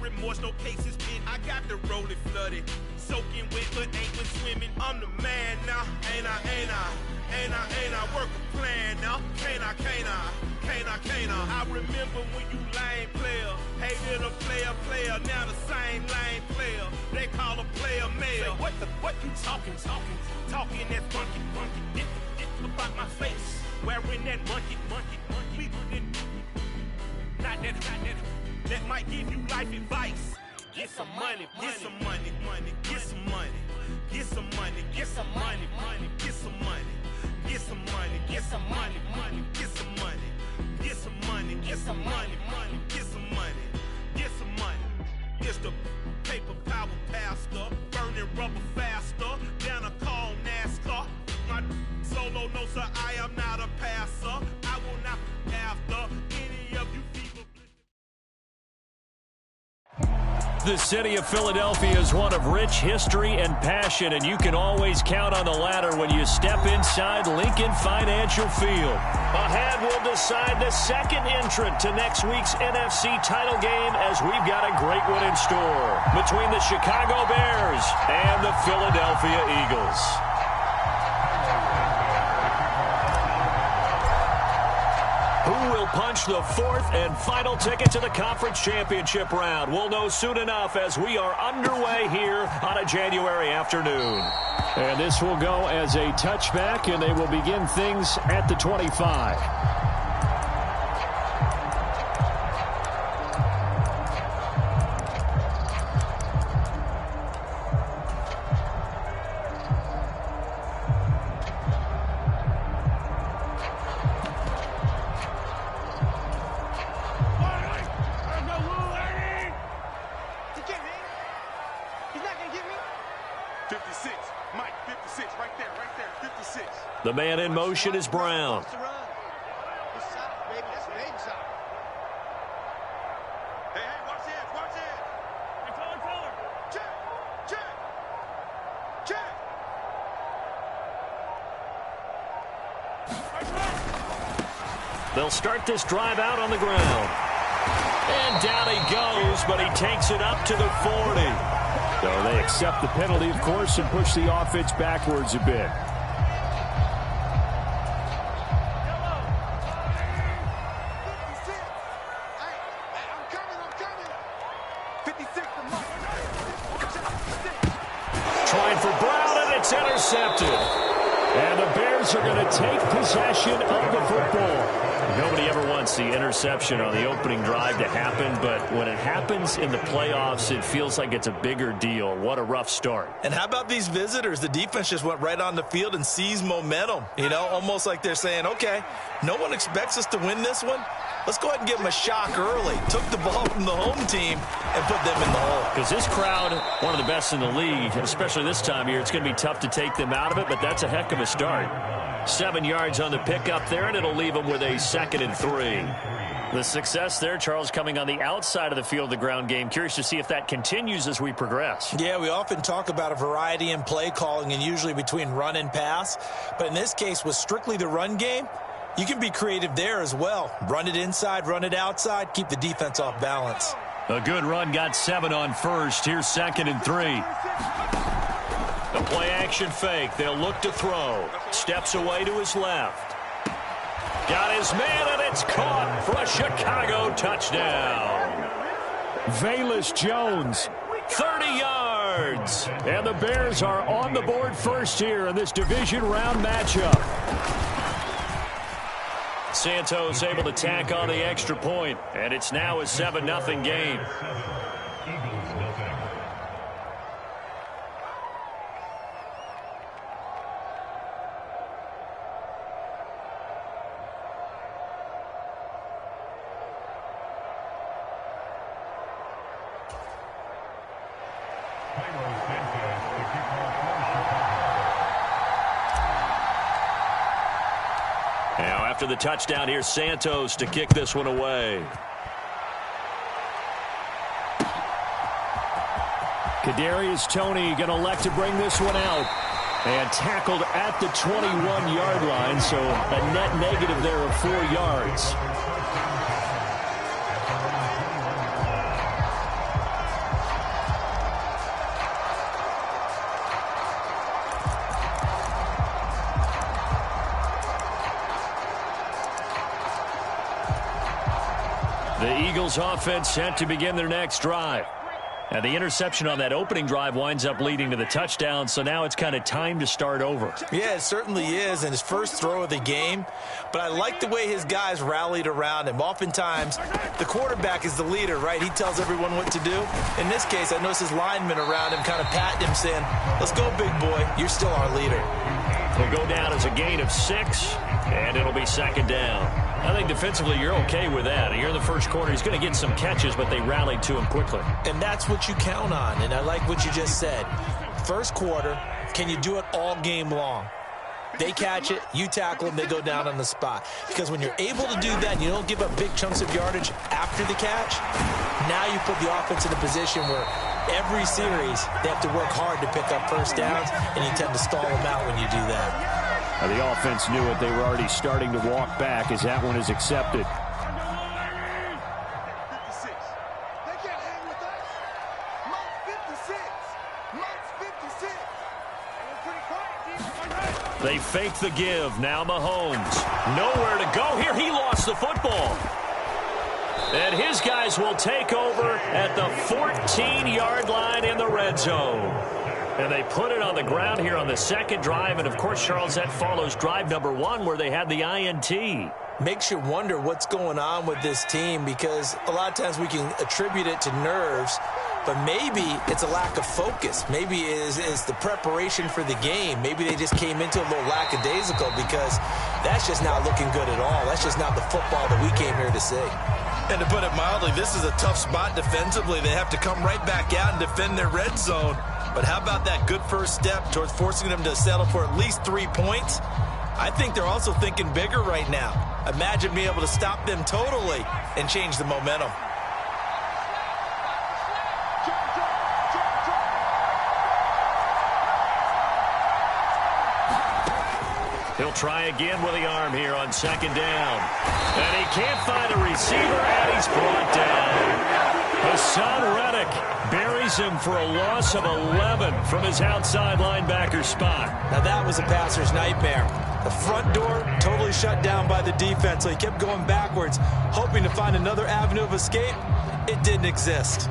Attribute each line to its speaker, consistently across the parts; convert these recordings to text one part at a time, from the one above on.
Speaker 1: remorse, no cases pinned. I got the rolling flooded, soaking wet, but ain't been swimming. I'm the man now, ain't I? Work a plan now, can't I? I remember when you lame player, hated a player, now the same lame player. They call a player mayor. What you talking that funky, get about my face, wearing that monkey. We not that might give you life advice. Get some money, get some money, get some money, get some money, get some money, get some money, get some money, get some money, get some money, get some money, get some money, get some money, get some money. It's the paper power pastor, burning rubber faster, down a call NASCAR. My solo, no sir, I am not a passer. I will not after any of you people.
Speaker 2: The city of Philadelphia is one of rich history and passion, and you can always count on the latter when you step inside Lincoln Financial Field. Ahead, we'll decide the second entrant to next week's NFC title game, as we've got a great one in store between the Chicago Bears and the Philadelphia Eagles. Who will punch the fourth and final ticket to the conference championship round? We'll know soon enough as we are underway here on a January afternoon. And this will go as a touchback, and they will begin things at the 25. The man in motion is Brown. They'll start this drive out on the ground. And down he goes, but he takes it up to the 40. So they accept the penalty, of course, and push the offense backwards a bit. Trying for Brown, and it's intercepted. And the Bears are going to take possession of the football. Nobody ever wants the interception on the opening drive to happen, but when it happens in the playoffs, it feels like it's a bigger deal. What a rough start.
Speaker 3: And how about these visitors? The defense just went right on the field and seized momentum. You know, almost like they're saying, okay, no one expects us to win this one. Let's go ahead and give them a shock early. Took the ball from the home team and put them in the hole.
Speaker 2: Because this crowd, one of the best in the league, especially this time of year, it's going to be tough to take them out of it, but that's a heck of a start. 7 yards on the pickup there, and it'll leave them with a 2nd and 3. The success there, Charles, coming on the outside of the field, the ground game. Curious to see if that continues as we progress.
Speaker 3: Yeah, we often talk about a variety in play calling and usually between run and pass. But in this case, with strictly the run game, you can be creative there as well. Run it inside, run it outside, keep the defense off balance.
Speaker 2: A good run, got 7 on first. Here's 2nd and 3. The play action fake. They'll look to throw. Steps away to his left. Got his man, and it's caught for a Chicago touchdown. Velus Jones, 30 yards. And the Bears are on the board first here in this division round matchup. Santos able to tack on the extra point, and it's now a 7-0 game. Now after the touchdown, here's Santos to kick this one away. Kadarius Toney going to elect to bring this one out. And tackled at the 21-yard line, so a net negative there of 4 yards. Eagles offense set to begin their next drive. And the interception on that opening drive winds up leading to the touchdown, so now it's kind of time to start over.
Speaker 3: Yeah, it certainly is, and his first throw of the game. But I like the way his guys rallied around him. Oftentimes, the quarterback is the leader, right? He tells everyone what to do. In this case, I noticed his linemen around him kind of patting him, saying, let's go, big boy. You're still our leader.
Speaker 2: He'll go down as a gain of 6, and it'll be second down. I think defensively you're okay with that. You're in the first quarter. He's going to get some catches, but they rallied to him quickly.
Speaker 3: And that's what you count on, and I like what you just said. First quarter, can you do it all game long? They catch it, you tackle them, they go down on the spot. Because when you're able to do that and you don't give up big chunks of yardage after the catch, now you put the offense in a position where every series they have to work hard to pick up first downs, and you tend to stall them out when you do that.
Speaker 2: The offense knew it. They were already starting to walk back as that one is accepted. They fake the give. Now Mahomes. Nowhere to go here. He lost the football. And his guys will take over at the 14-yard line in the red zone. And they put it on the ground here on the second drive. And, of course, Charles, that follows drive number 1 where they had the INT.
Speaker 3: Makes you wonder what's going on with this team, because a lot of times we can attribute it to nerves, but maybe it's a lack of focus. Maybe it is the preparation for the game. Maybe they just came into a little lackadaisical, because that's just not looking good at all. That's just not the football that we came here to see. And to put it mildly, this is a tough spot defensively. They have to come right back out and defend their red zone. But how about that good first step towards forcing them to settle for at least 3 points? I think they're also thinking bigger right now. Imagine being able to stop them totally and change the momentum.
Speaker 2: He'll try again with the arm here on second down. And he can't find a receiver, and he's brought down. Hassan Reddick buries him for a loss of 11 from his outside linebacker spot.
Speaker 3: Now that was a passer's nightmare. The front door totally shut down by the defense, so he kept going backwards, hoping to find another avenue of escape. It didn't exist.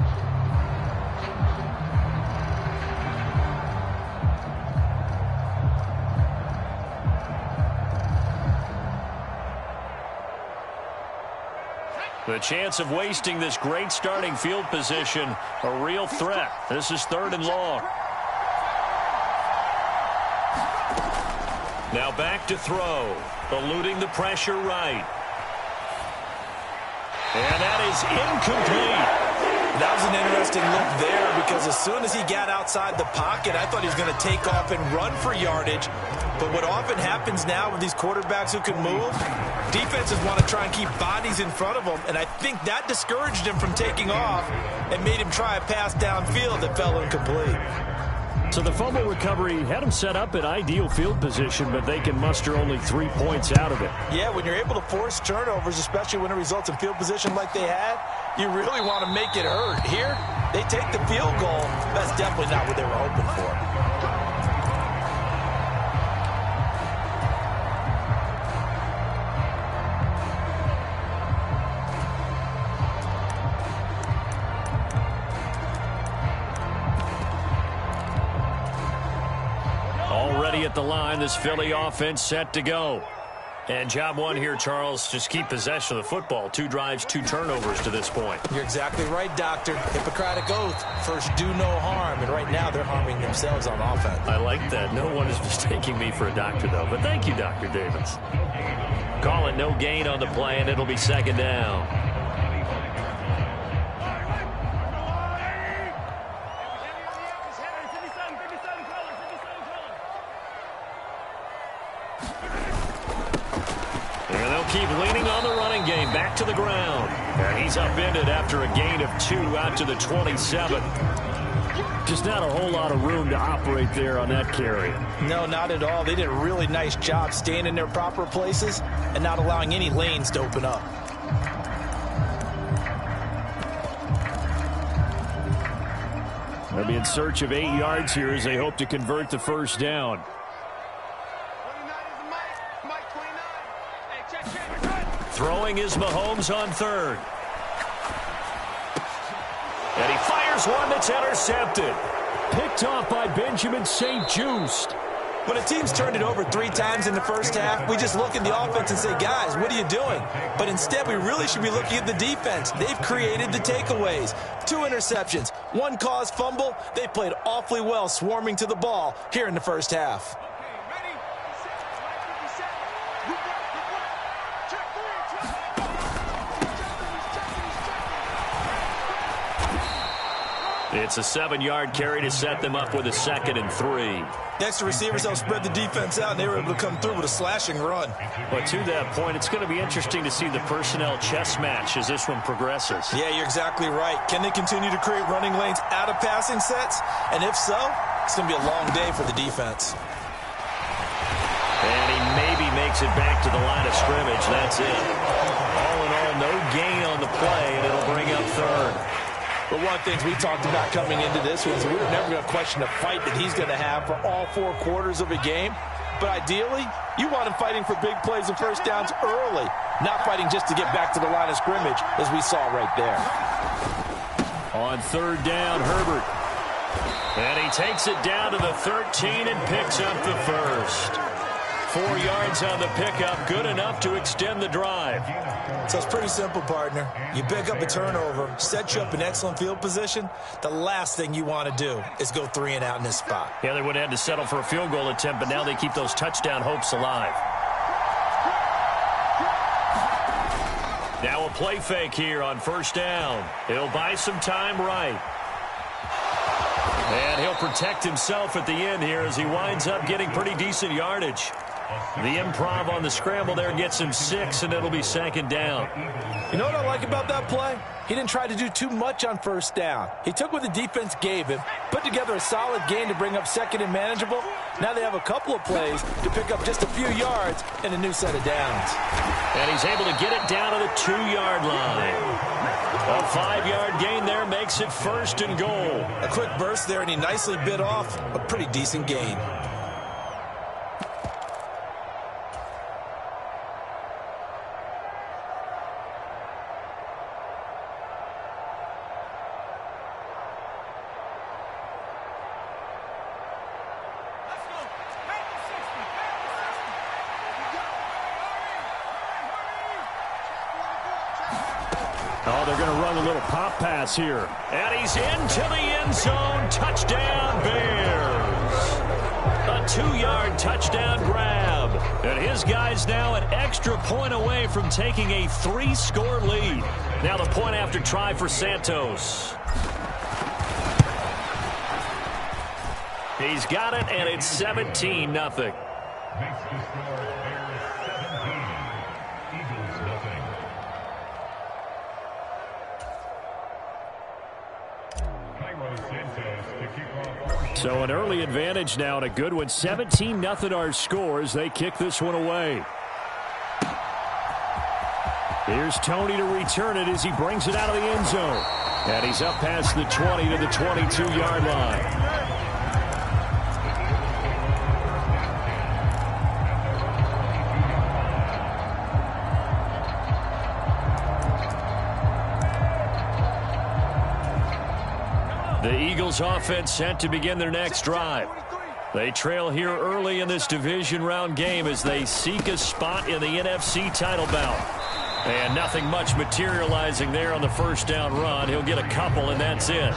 Speaker 2: The chance of wasting this great starting field position, a real threat. This is 3rd and long. Now back to throw, eluding the pressure right. And that is incomplete.
Speaker 3: That was an interesting look there, because as soon as he got outside the pocket, I thought he was going to take off and run for yardage. But what often happens now with these quarterbacks who can move, defenses want to try and keep bodies in front of them, and I think that discouraged him from taking off and made him try a pass downfield that fell incomplete.
Speaker 2: So the fumble recovery had him set up in ideal field position, but they can muster only 3 points out of it.
Speaker 3: Yeah, when you're able to force turnovers, especially when it results in field position like they had, you really want to make it hurt. Here, they take the field goal. That's definitely not what they were hoping for.
Speaker 2: Already at the line, this Philly offense set to go. And job 1 here, Charles, just keep possession of the football. 2 drives, 2 turnovers to this point.
Speaker 3: You're exactly right, Doctor. Hippocratic oath. First, do no harm. And right now, they're harming themselves on offense.
Speaker 2: I like that. No one is mistaking me for a doctor, though. But thank you, Dr. Davis. Calling no gain on the play, and it'll be second down. Keep leaning on the running game. Back to the ground. And he's upended after a gain of 2 out to the 27. Just not a whole lot of room to operate there on that carry.
Speaker 3: No, not at all. They did a really nice job staying in their proper places and not allowing any lanes to open up.
Speaker 2: They'll be in search of 8 yards here as they hope to convert the first down. Throwing is Mahomes on 3rd. And he fires one that's intercepted. Picked off by Benjamin St-Juste.
Speaker 3: When a team's turned it over 3 times in the first half, we just look at the offense and say, guys, what are you doing? But instead, we really should be looking at the defense. They've created the takeaways. 2 interceptions, 1 caused fumble. They played awfully well swarming to the ball here in the first half.
Speaker 2: It's a 7-yard carry to set them up with a 2nd and 3.
Speaker 3: Extra receivers helped spread the defense out, and they were able to come through with a slashing run.
Speaker 2: But to that point, it's going to be interesting to see the personnel chess match as this one progresses.
Speaker 3: Yeah, you're exactly right. Can they continue to create running lanes out of passing sets? And if so, it's going to be a long day for the defense.
Speaker 2: And he maybe makes it back to the line of scrimmage. That's it. All in all, no gain on the play, and it'll bring up 3rd.
Speaker 3: But one of the things we talked about coming into this was we were never going to question the fight that he's going to have for all 4 quarters of a game. But ideally, you want him fighting for big plays and first downs early, not fighting just to get back to the line of scrimmage, as we saw right there.
Speaker 2: On 3rd down, Herbert. And he takes it down to the 13 and picks up the 1st. 4 yards on the pickup, good enough to extend the drive.
Speaker 3: So it's pretty simple, partner. You pick up a turnover, set you up in excellent field position. The last thing you want to do is go 3 and out in this spot.
Speaker 2: Yeah, they would have had to settle for a field goal attempt, but now they keep those touchdown hopes alive. Now a play fake here on 1st down. He'll buy some time right. And he'll protect himself at the end here as he winds up getting pretty decent yardage. The improv on the scramble there gets him 6, and it'll be 2nd down.
Speaker 3: You know what I like about that play? He didn't try to do too much on 1st down. He took what the defense gave him, put together a solid gain to bring up 2nd and manageable. Now they have a couple of plays to pick up just a few yards and a new set of downs.
Speaker 2: And he's able to get it down to the 2-yard line. A 5-yard gain there makes it 1st and goal.
Speaker 3: A quick burst there, and he nicely bit off a pretty decent gain.
Speaker 2: Oh, they're going to run a little pop pass here. And he's into the end zone. Touchdown, Bears. A 2-yard touchdown grab. And his guys now an extra point away from taking a 3-score lead. Now the point after try for Santos. He's got it, and it's 17-0. So an early advantage now and a good one. 17-0 our score as they kick this one away. Here's Tony to return it as he brings it out of the end zone. And he's up past the 20 to the 22-yard line. The Eagles offense set to begin their next drive. They trail here early in this division round game as they seek a spot in the NFC title bout. And nothing much materializing there on the 1st down run. He'll get a couple, and that's it.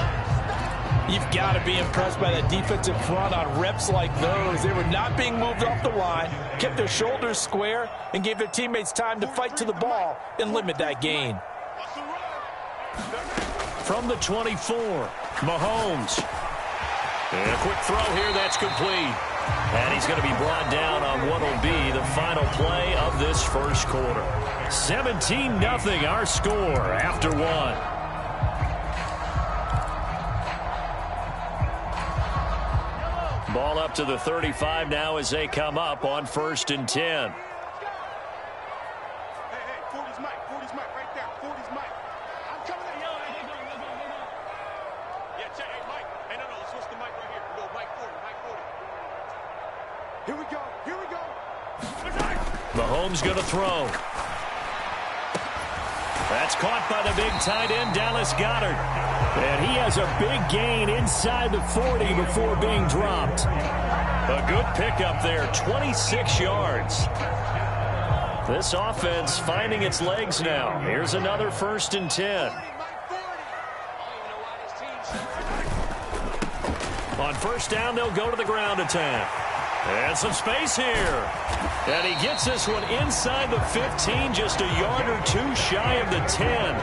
Speaker 3: You've got to be impressed by that defensive front on reps like those. They were not being moved off the line, kept their shoulders square, and gave their teammates time to fight to the ball and limit that gain.
Speaker 2: From the 24, Mahomes. And a quick throw here, that's complete. And he's going to be brought down on what will be the final play of this first quarter. 17-0 our score after 1. Ball up to the 35 now as they come up on 1st and 10. Mahomes going to throw. That's caught by the big tight end, Dallas Goedert. And he has a big gain inside the 40 before being dropped. A good pickup there, 26 yards. This offense finding its legs now. Here's another 1st and 10. On 1st down, they'll go to the ground attack. And some space here. And he gets this one inside the 15, just a yard or two shy of the 10.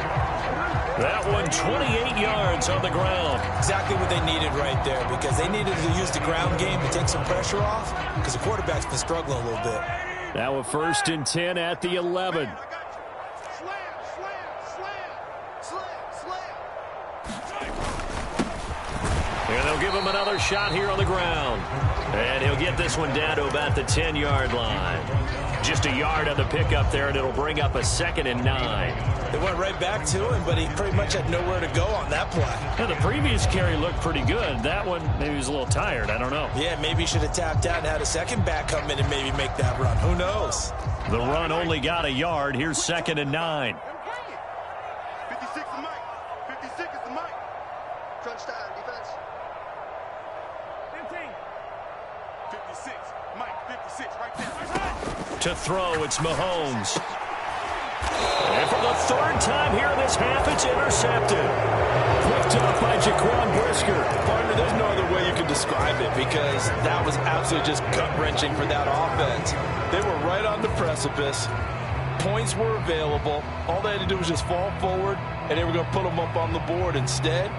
Speaker 2: That one 28 yards on the ground.
Speaker 3: Exactly what they needed right there, because they needed to use the ground game to take some pressure off, because the quarterback's been struggling a little bit.
Speaker 2: Now a 1st and 10 at the 11. And they'll give him another shot here on the ground. And he'll get this one down to about the 10-yard line. Just a yard on the pickup there, and it'll bring up a 2nd and 9.
Speaker 3: They went right back to him, but he pretty much had nowhere to go on that play.
Speaker 2: Yeah, the previous carry looked pretty good. That one, maybe he was a little tired. I don't know.
Speaker 3: Yeah, maybe he should have tapped out and had a second back come in and maybe make that run. Who knows?
Speaker 2: The run only got a yard. Here's 2nd and 9.
Speaker 1: 56 is Mike. 56 is the Mike. Crunch time, defense. 15. 56. Mike, 56 right there.
Speaker 2: To throw, it's Mahomes. And for the 3rd time here in this half, it's intercepted. Picked up by Jaquan Brisker.
Speaker 3: Partner, there's no other way you can describe it, because that was absolutely just gut-wrenching for that offense. They were right on the precipice. Points were available. All they had to do was just fall forward, and they were going to put them up on the board. Instead,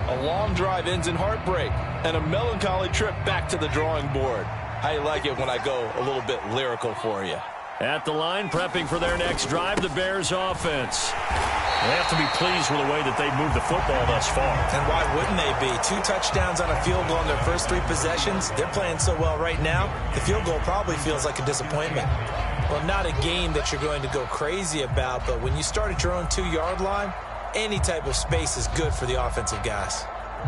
Speaker 3: a long drive ends in heartbreak and a melancholy trip back to the drawing board. How you like it when I go a little bit lyrical for you?
Speaker 2: At the line, prepping for their next drive, the Bears offense. They have to be pleased with the way that they've moved the football thus far.
Speaker 3: And why wouldn't they be? 2 touchdowns on a field goal in their first 3 possessions. They're playing so well right now, the field goal probably feels like a disappointment. Well, not a game that you're going to go crazy about, but when you start at your own 2-yard line, any type of space is good for the offensive guys.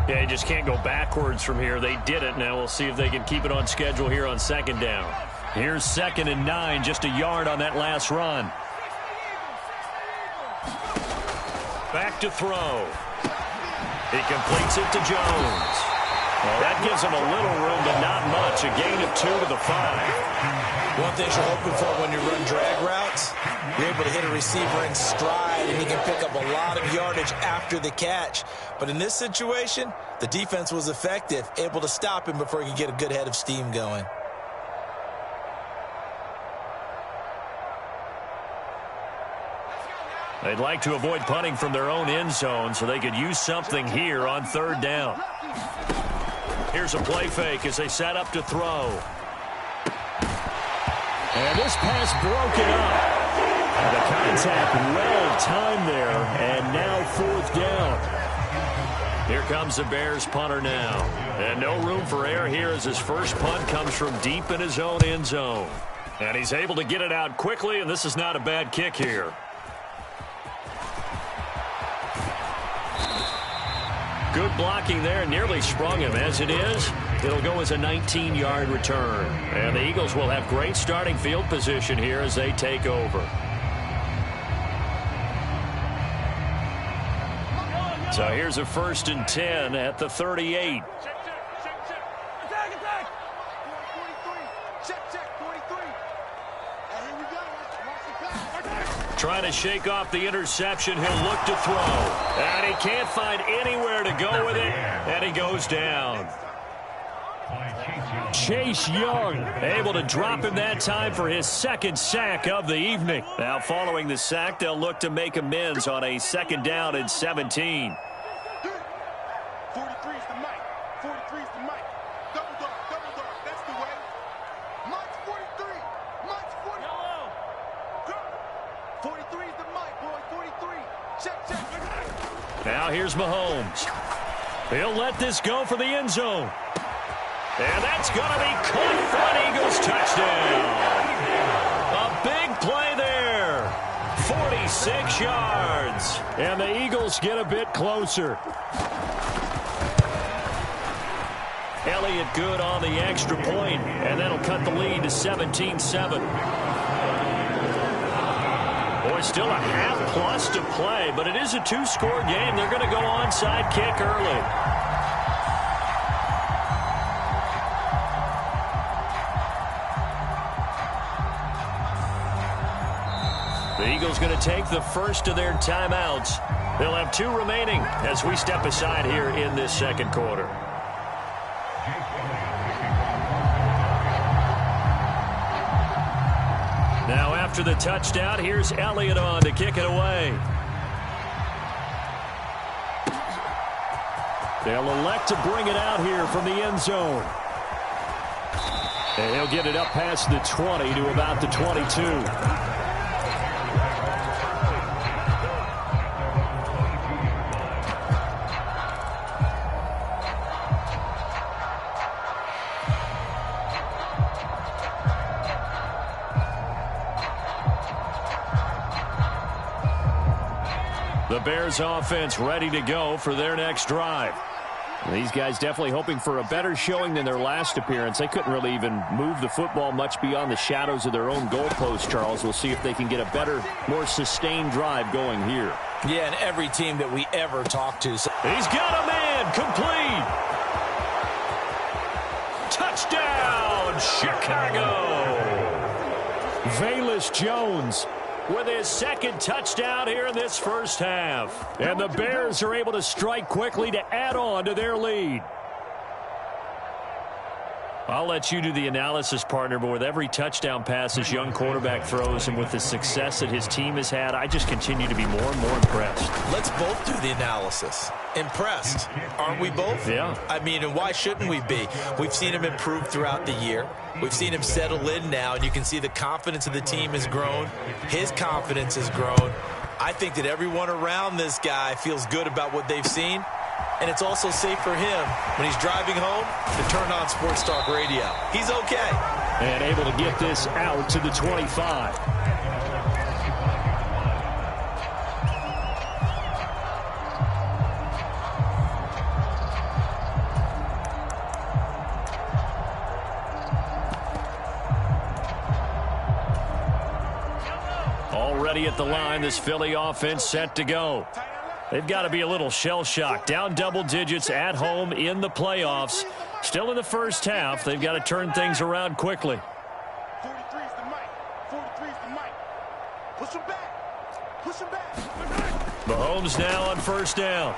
Speaker 2: Yeah, you just can't go backwards from here. They did it. Now we'll see if they can keep it on schedule here on 2nd down. Here's 2nd and 9, just a yard on that last run. Back to throw. He completes it to Jones. Well, that gives him a little room, but not much. A gain of 2 to the 5.
Speaker 3: One thing you're hoping for when you run drag routes, you're able to hit a receiver in stride, and he can pick up a lot of yardage after the catch. But in this situation, the defense was effective, able to stop him before he could get a good head of steam going.
Speaker 2: They'd like to avoid punting from their own end zone so they could use something here on 3rd down. Here's a play fake as they set up to throw. And this pass broken up. And the contact well timed there, and now 4th down. Here comes the Bears punter now. And no room for error here as his first punt comes from deep in his own end zone. And he's able to get it out quickly, and this is not a bad kick here. Good blocking there, nearly sprung him. As it is, it'll go as a 19-yard return. And the Eagles will have great starting field position here as they take over. So here's a 1st and 10 at the 38. Trying to shake off the interception. He'll look to throw. And he can't find anywhere to go with it. And he goes down. Chase Young able to drop him that time for his 2nd sack of the evening. Now following the sack, they'll look to make amends on a 2nd down and 17.
Speaker 1: 43 is the Mike. 43 is the Mike. Double dog. That's the way. Mike's 43. Mike's 43. 43 is the Mike, boy. 43. Check.
Speaker 2: Now here's Mahomes. He'll let this go for the end zone. And that's going to be caught for an Eagles touchdown. A big play there. 46 yards. And the Eagles get a bit closer. Elliott good on the extra point, and that'll cut the lead to 17-7. Still a half plus to play, but it is a two-score game. They're going to go onside kick early. The Eagles going to take the first of their timeouts. They'll have 2 remaining as we step aside here in this second quarter. Now after the touchdown, here's Elliott on to kick it away. They'll elect to bring it out here from the end zone. And he'll get it up past the 20 to about the 22. The Bears offense ready to go for their next drive. These guys definitely hoping for a better showing than their last appearance. They couldn't really even move the football much beyond the shadows of their own goalpost, Charles. We'll see if they can get a better, more sustained drive going here.
Speaker 3: Yeah, and every team that we ever talk to.
Speaker 2: He's got a man complete. Touchdown, Chicago. Velus Jones with his second touchdown here in this first half. And the Bears are able to strike quickly to add on to their lead. I'll let you do the analysis, partner, but with every touchdown pass this young quarterback throws and with the success that his team has had, I just continue to be more and more impressed.
Speaker 3: Let's both do the analysis. Impressed. Aren't we both?
Speaker 2: Yeah.
Speaker 3: I mean, and why shouldn't we be? We've seen him improve throughout the year. We've seen him settle in now, and you can see the confidence of the team has grown. His confidence has grown. I think that everyone around this guy feels good about what they've seen. And it's also safe for him when he's driving home to turn on Sports Talk Radio. He's okay.
Speaker 2: And able to get this out to the 25. Already at the line, this Philly offense set to go. They've got to be a little shell-shocked. Down double digits at home in the playoffs. Still in the first half. They've got to turn things around quickly.
Speaker 1: 43's the mic. 43's the mic. Push him back. Push him back.
Speaker 2: Mahomes now on first down.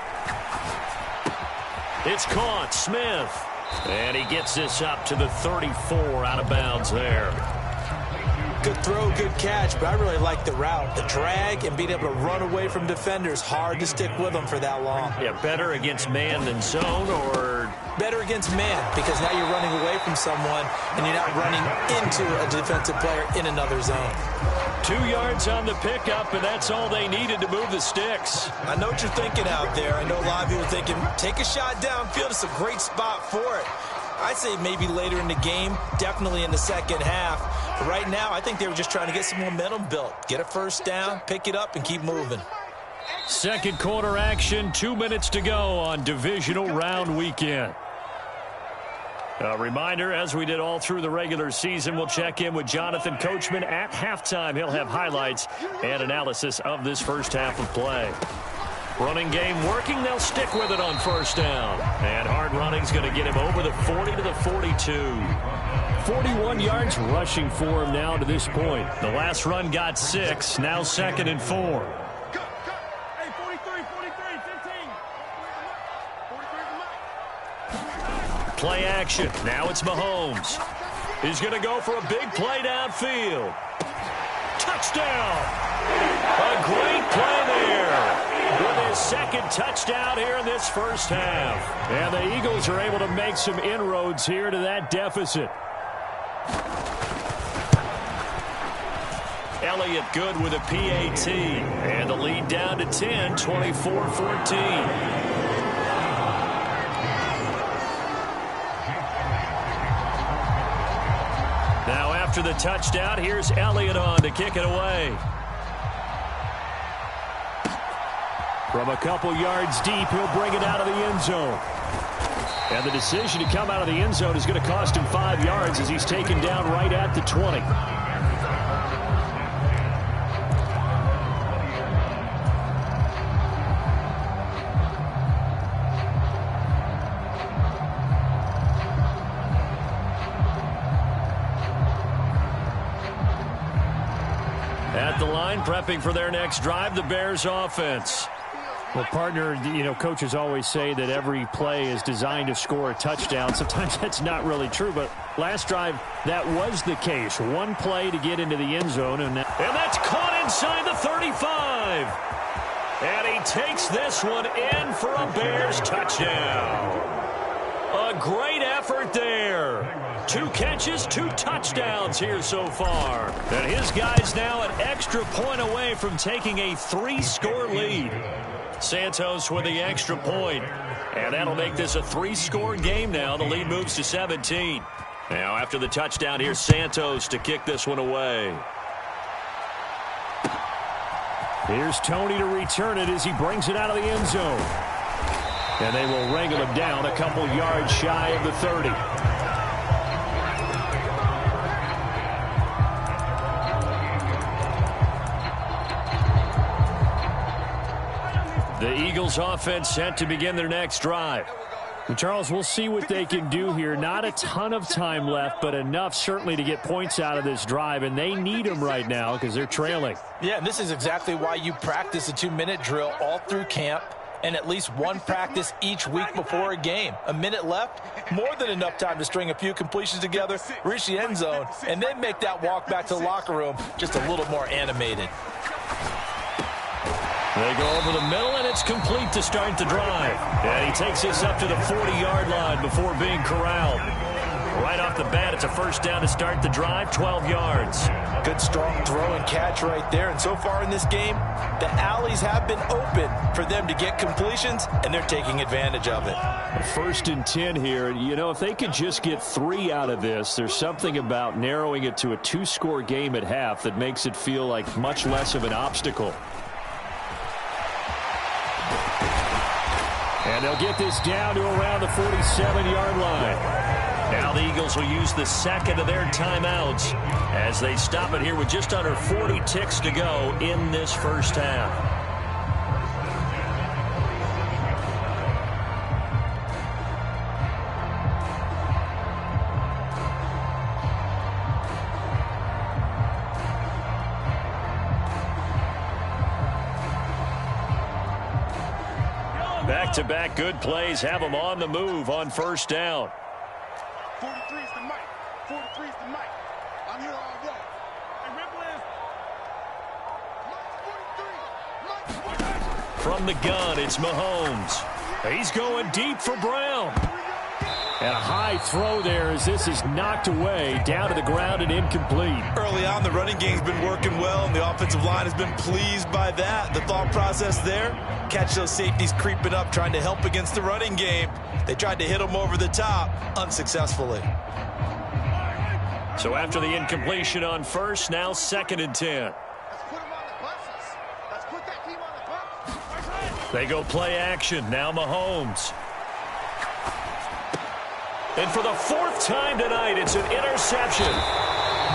Speaker 2: It's caught. Smith. And he gets this up to the 34 out of bounds there.
Speaker 3: Good throw, good catch, but I really like the route. The drag and being able to run away from defenders. Hard to stick with them for that long.
Speaker 2: Yeah, better against man than zone, or
Speaker 3: better against man, because now you're running away from someone and you're not running into a defensive player in another zone.
Speaker 2: 2 yards on the pickup, and that's all they needed to move the sticks.
Speaker 3: I know what you're thinking out there. I know a lot of people are thinking, take a shot downfield. It's a great spot for it. I'd say maybe later in the game, definitely in the second half. But right now, I think they were just trying to get some momentum built. Get a first down, pick it up, and keep moving.
Speaker 2: Second quarter action, 2 minutes to go on divisional round weekend. A reminder, as we did all through the regular season, we'll check in with Jonathan Coachman at halftime. He'll have highlights and analysis of this first half of play. Running game working. They'll stick with it on first down. And hard running's going to get him over the 40 to the 42. 41 yards rushing for him now to this point. The last run got 6. Now 2nd and 4.
Speaker 1: Hey, 43, 15.
Speaker 2: Play action. Now it's Mahomes. He's going to go for a big play downfield. Touchdown. A great play there. With his second touchdown here in this first half. And the Eagles are able to make some inroads here to that deficit. Elliott good with a PAT. And the lead down to 10, 24-14. Now after the touchdown, here's Elliott on to kick it away. From a couple yards deep, he'll bring it out of the end zone. And the decision to come out of the end zone is going to cost him 5 yards as he's taken down right at the 20. prepping for their next drive, the Bears offense.
Speaker 4: Well, partner, coaches always say that every play is designed to score a touchdown. Sometimes that's not really true, but last drive, that was the case. One play to get into the end zone. And
Speaker 2: that's caught inside the 35. And he takes this one in for a Bears touchdown. A great effort there. 2 catches, 2 touchdowns here so far. And his guy's now an extra point away from taking a 3-score lead. Santos with the extra point. And that'll make this a 3-score game now. The lead moves to 17. Now after the touchdown, here's Santos to kick this one away.
Speaker 4: Here's Tony to return it as he brings it out of the end zone. And they will wrangle him down a couple yards shy of the 30.
Speaker 2: The Eagles offense set to begin their next drive.
Speaker 4: Well, Charles, we'll see what they can do here. Not a ton of time left, but enough certainly to get points out of this drive, and they need them right now because they're trailing.
Speaker 3: Yeah, and this is exactly why you practice a 2-minute drill all through camp and at least one practice each week before a game. A minute left, more than enough time to string a few completions together, reach the end zone, and then make that walk back to the locker room just a little more animated.
Speaker 2: They go over the middle, and it's complete to start the drive. And he takes this up to the 40-yard line before being corralled. Right off the bat, it's a first down to start the drive, 12 yards.
Speaker 3: Good, strong throw and catch right there. And so far in this game, the alleys have been open for them to get completions, and they're taking advantage of it.
Speaker 4: First and 10 here. If they could just get 3 out of this, there's something about narrowing it to a 2-score game at half that makes it feel like much less of an obstacle. And they'll get this down to around the 47-yard line.
Speaker 2: Now the Eagles will use the second of their timeouts as they stop it here with just under 40 ticks to go in this first half. Back-to-back good plays have them on the move on first down.
Speaker 1: 43 is the mic. 43 is the mic. I'm here all day. And
Speaker 2: From the gun, it's Mahomes. He's going deep for Brown.
Speaker 4: And a high throw there as this is knocked away, down to the ground and incomplete.
Speaker 3: Early on, the running game's been working well, and the offensive line has been pleased by that. The thought process there, catch those safeties creeping up, trying to help against the running game. They tried to hit them over the top, unsuccessfully.
Speaker 2: So after the incompletion on first, now 2nd and 10. They go play action. Now Mahomes. And for the 4th time tonight, it's an interception.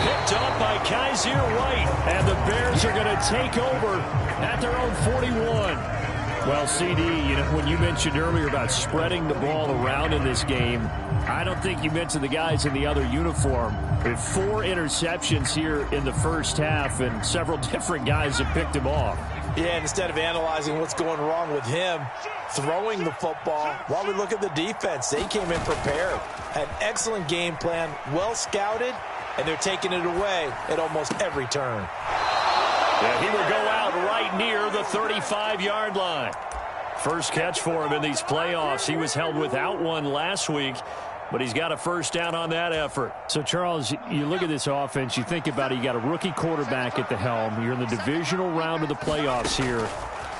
Speaker 2: Picked up by Kaiser White. And the Bears are going to take over at their own 41.
Speaker 4: Well, CD, when you mentioned earlier about spreading the ball around in this game, I don't think you mentioned the guys in the other uniform. With 4 interceptions here in the first half, and several different guys have picked him off.
Speaker 3: Yeah, and instead of analyzing what's going wrong with him throwing the football, while we look at the defense, they came in prepared. Had an excellent game plan, well scouted, and they're taking it away at almost every turn.
Speaker 2: Yeah, he will go out right near the 35-yard line. First catch for him in these playoffs. He was held without one last week, but he's got a first down on that effort.
Speaker 4: So, Charles, you look at this offense, you think about it, you got a rookie quarterback at the helm. You're in the divisional round of the playoffs here.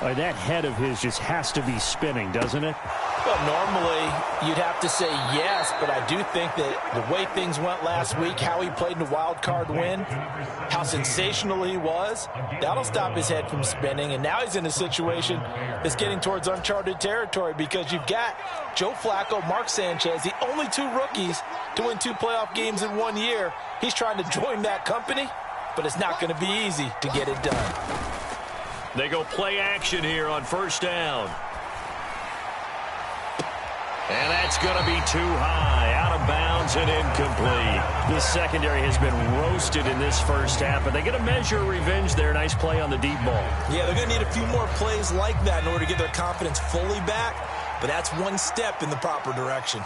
Speaker 4: That head of his just has to be spinning, doesn't it?
Speaker 3: Well, normally you'd have to say yes, but I do think that the way things went last week, how he played in the wild card win, how sensational he was, that'll stop his head from spinning. And now he's in a situation that's getting towards uncharted territory because you've got Joe Flacco, Mark Sanchez, the only 2 rookies to win 2 playoff games in 1 year. He's trying to join that company, but it's not going to be easy to get it done.
Speaker 2: They go play action here on first down. And that's That's going to be too high, out of bounds and incomplete.
Speaker 4: This secondary has been roasted in this first half, but they get a measure of revenge there. Nice play on the deep ball.
Speaker 3: Yeah, they're going to need a few more plays like that in order to get their confidence fully back, but that's one step in the proper direction.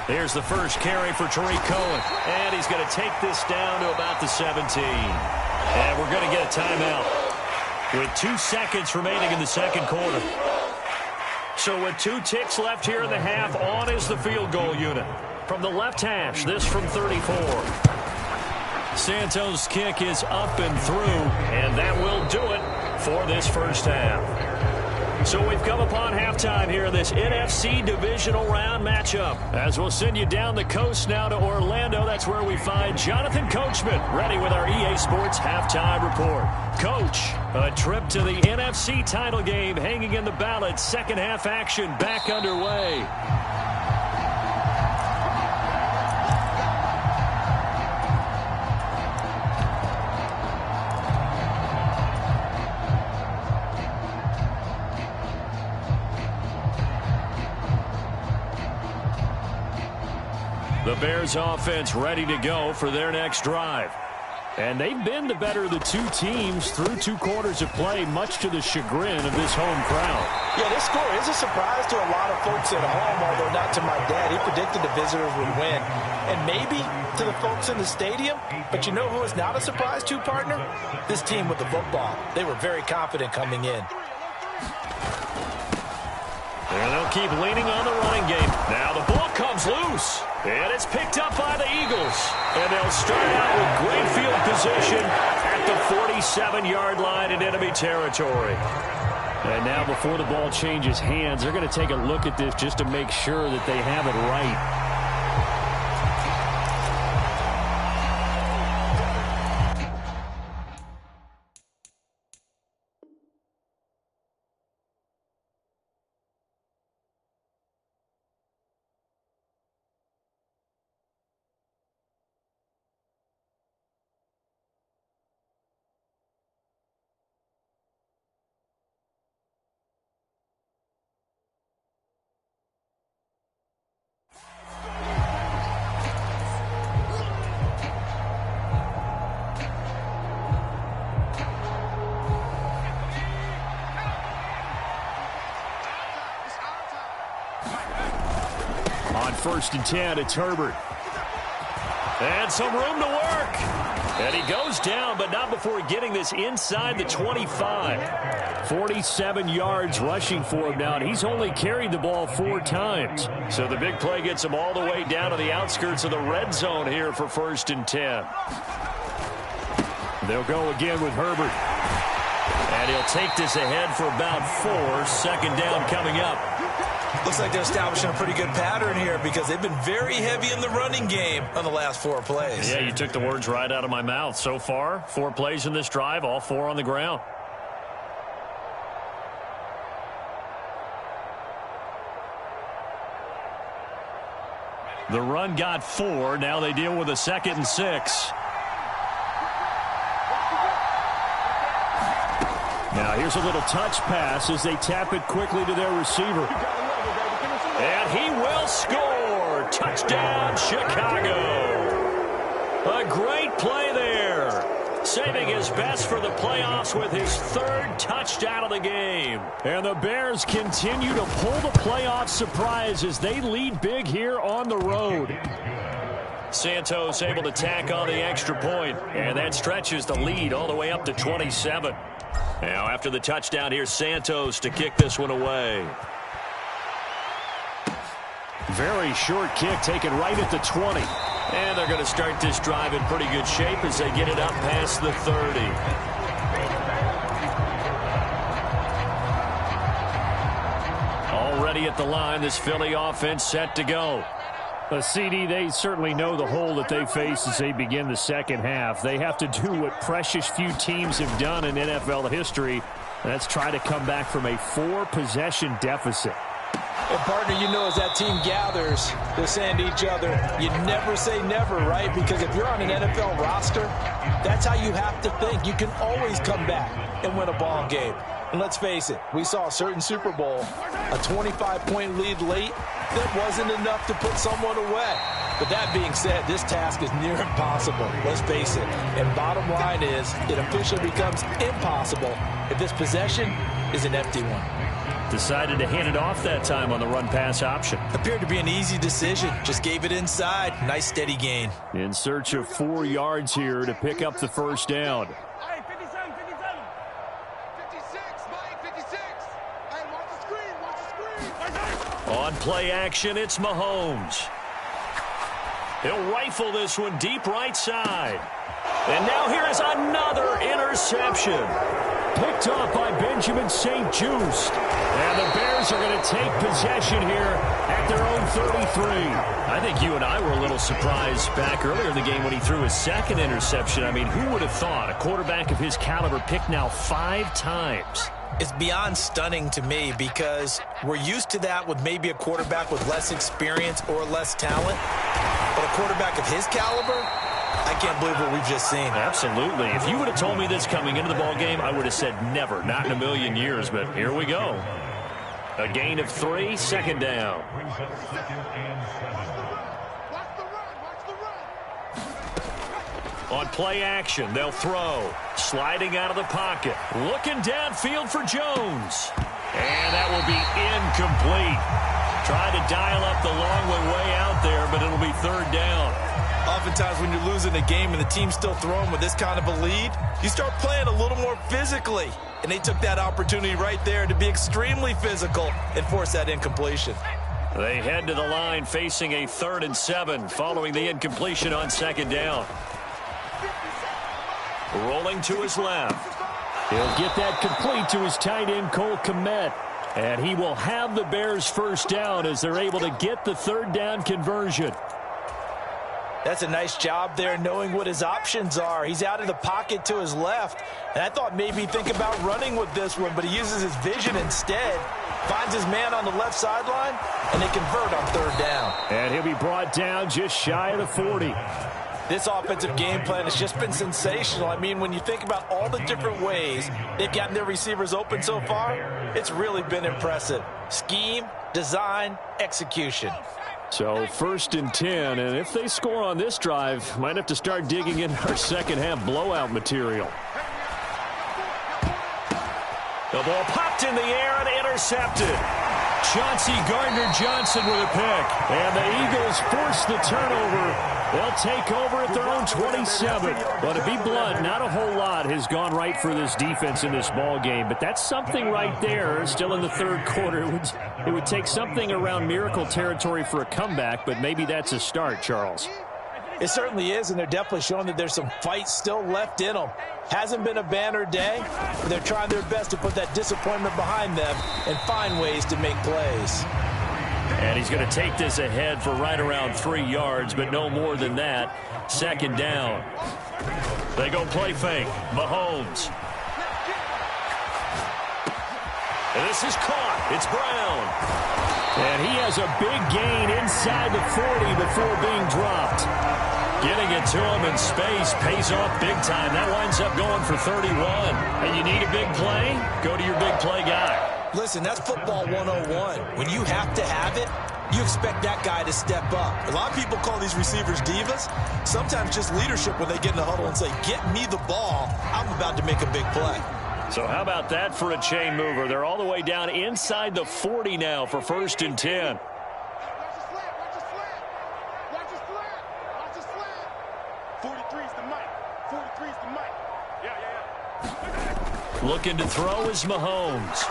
Speaker 2: Here's the first carry for Tariq Cohen, and he's going to take this down to about the 17. And we're going to get a timeout with 2 seconds remaining in the second quarter. So with 2 ticks left here in the half, on is the field goal unit. From the left hash, this from 34. Santos' kick is up and through, and that will do it for this first half. So we've come upon halftime here in this NFC divisional round matchup. As we'll send you down the coast now to Orlando, that's where we find Jonathan Coachman ready with our EA Sports halftime report. Coach, a trip to the NFC title game hanging in the balance. Second half action back underway. The Bears offense ready to go for their next drive. And they've been the better of the 2 teams through 2 quarters of play, much to the chagrin of this home crowd.
Speaker 3: Yeah, this score is a surprise to a lot of folks at home, although not to my dad. He predicted the visitors would win. And maybe to the folks in the stadium. But you know who is not a surprise to, partner? This team with the football. They were very confident coming in.
Speaker 2: And they'll keep leaning on the running game. Now the ball comes loose. And it's picked up by the Eagles. And they'll start out with great field position at the 47-yard line in enemy territory.
Speaker 4: And now before the ball changes hands, they're going to take a look at this just to make sure that they have it right. On 1st and 10, it's Herbert. And some room to work. And he goes down, but not before getting this inside the 25. 47 yards rushing for him now, and he's only carried the ball 4 times. So the big play gets him all the way down to the outskirts of the red zone here for 1st and 10. They'll go again with Herbert. And he'll take this ahead for about 4. Second down coming up.
Speaker 3: Looks like they're establishing a pretty good pattern here because they've been very heavy in the running game on the last 4 plays.
Speaker 2: Yeah, you took the words right out of my mouth. So far, 4 plays in this drive, all 4 on the ground. The run got 4. Now they deal with a 2nd and 6. Now here's a little touch pass as they tap it quickly to their receiver. And he will score. Touchdown, Chicago. A great play there. Saving his best for the playoffs with his 3rd touchdown of the game. And the Bears continue to pull the playoff surprise as they lead big here on the road. Santos able to tack on the extra point, and that stretches the lead all the way up to 27. Now after the touchdown, here's Santos to kick this one away.
Speaker 4: Very short kick taken right at the 20.
Speaker 2: And they're going to start this drive in pretty good shape as they get it up past the 30. Already at the line, this Philly offense set to go.
Speaker 4: CD, they certainly know the hole that they face as they begin the second half. They have to do what precious few teams have done in NFL history. That's try to come back from a 4-possession deficit.
Speaker 3: And partner, you know, as that team gathers, they're saying to each other, you never say never, right? Because if you're on an NFL roster, that's how you have to think. You can always come back and win a ball game. And let's face it, we saw a certain Super Bowl, a 25-point lead late, that wasn't enough to put someone away. But that being said, this task is near impossible, let's face it. And bottom line is, it officially becomes impossible if this possession is an empty one.
Speaker 4: Decided to hand it off that time on the run-pass option.
Speaker 3: Appeared to be an easy decision. Just gave it inside. Nice steady gain.
Speaker 4: In search of 4 yards here to pick up the first down. On play action, it's Mahomes. He'll rifle this one deep right side. And now here is another interception. Picked off by Benjamin St-Juste. And the Bears are going to take possession here at their own 33. I think you and I were a little surprised back earlier in the game when he threw his second interception. I mean, who would have thought a quarterback of his caliber picked now 5 times?
Speaker 3: It's beyond stunning to me because we're used to that with maybe a quarterback with less experience or less talent. But a quarterback of his caliber, I can't believe what we've just seen.
Speaker 4: Absolutely. If you would have told me this coming into the ball game, I would have said never, not in a million years. But here we go. A gain of 3, second down. On play action, they'll throw. Sliding out of the pocket. Looking downfield for Jones. And that will be incomplete. Tried to dial up the long way out there, but it'll be third down.
Speaker 3: Oftentimes when you're losing a game and the team's still throwing with this kind of a lead, you start playing a little more physically. And they took that opportunity right there to be extremely physical and force that incompletion.
Speaker 4: They head to the line facing a 3rd and 7 following the incompletion on second down. Rolling to his left. He'll get that complete to his tight end, Cole Kmet. And he will have the Bears first down as they're able to get the 3rd down conversion.
Speaker 3: That's a nice job there knowing what his options are. He's out of the pocket to his left. And I thought maybe think about running with this one, but he uses his vision instead. Finds his man on the left sideline, and they convert on 3rd down.
Speaker 4: And he'll be brought down just shy of the 40.
Speaker 3: This offensive game plan has just been sensational. I mean, when you think about all the different ways they've gotten their receivers open so far, it's really been impressive. Scheme, design, execution.
Speaker 4: So 1st and 10, and if they score on this drive, might have to start digging in our second half blowout material. The ball popped in the air and intercepted. Chauncey Gardner-Johnson with a pick. And the Eagles force the turnover. They'll take over at their own 27. But to be blunt, not a whole lot has gone right for this defense in this ball game. But that's something right there. Still in the 3rd quarter. It would take something around miracle territory for a comeback, but maybe that's a start, Charles.
Speaker 3: It certainly is, and they're definitely showing that there's some fight still left in them. Hasn't been a banner day, but they're trying their best to put that disappointment behind them and find ways to make plays.
Speaker 4: And he's going to take this ahead for right around 3 yards, but no more than that. Second down. They go play fake. Mahomes. And this is caught. It's Brown. And he has a big gain inside the 40 before being dropped. Getting it to him in space pays off big time. That winds up going for 31. And you need a big play? Go to your big play guy.
Speaker 3: Listen, that's football 101. When you have to have it, you expect that guy to step up. A lot of people call these receivers divas. Sometimes just leadership when they get in the huddle and say, get me the ball. I'm about to make a big play.
Speaker 4: So how about that for a chain mover? They're all the way down inside the 40 now for 1st and 10. Looking to throw is Mahomes.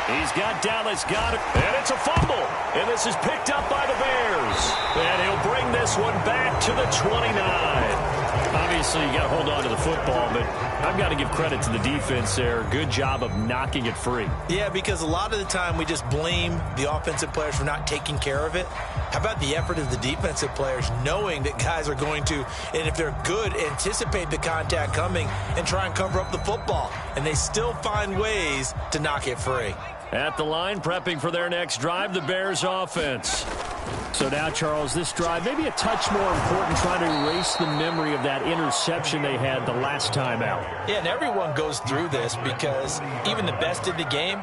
Speaker 4: He's got Dallas, got it, and it's a fumble. And this is picked up by the Bears. And he'll bring this one back to the 29. Obviously, you got to hold on to the football, but I've got to give credit to the defense there. Good job of knocking it free.
Speaker 3: Yeah, because a lot of the time we just blame the offensive players for not taking care of it. How about the effort of the defensive players knowing that guys are going to, and if they're good, anticipate the contact coming and try and cover up the football. And they still find ways to knock it free.
Speaker 4: At the line, prepping for their next drive, the Bears offense. So now, Charles, this drive maybe a touch more important, trying to erase the memory of that interception they had the last time out.
Speaker 3: Yeah, and everyone goes through this because even the best in the game,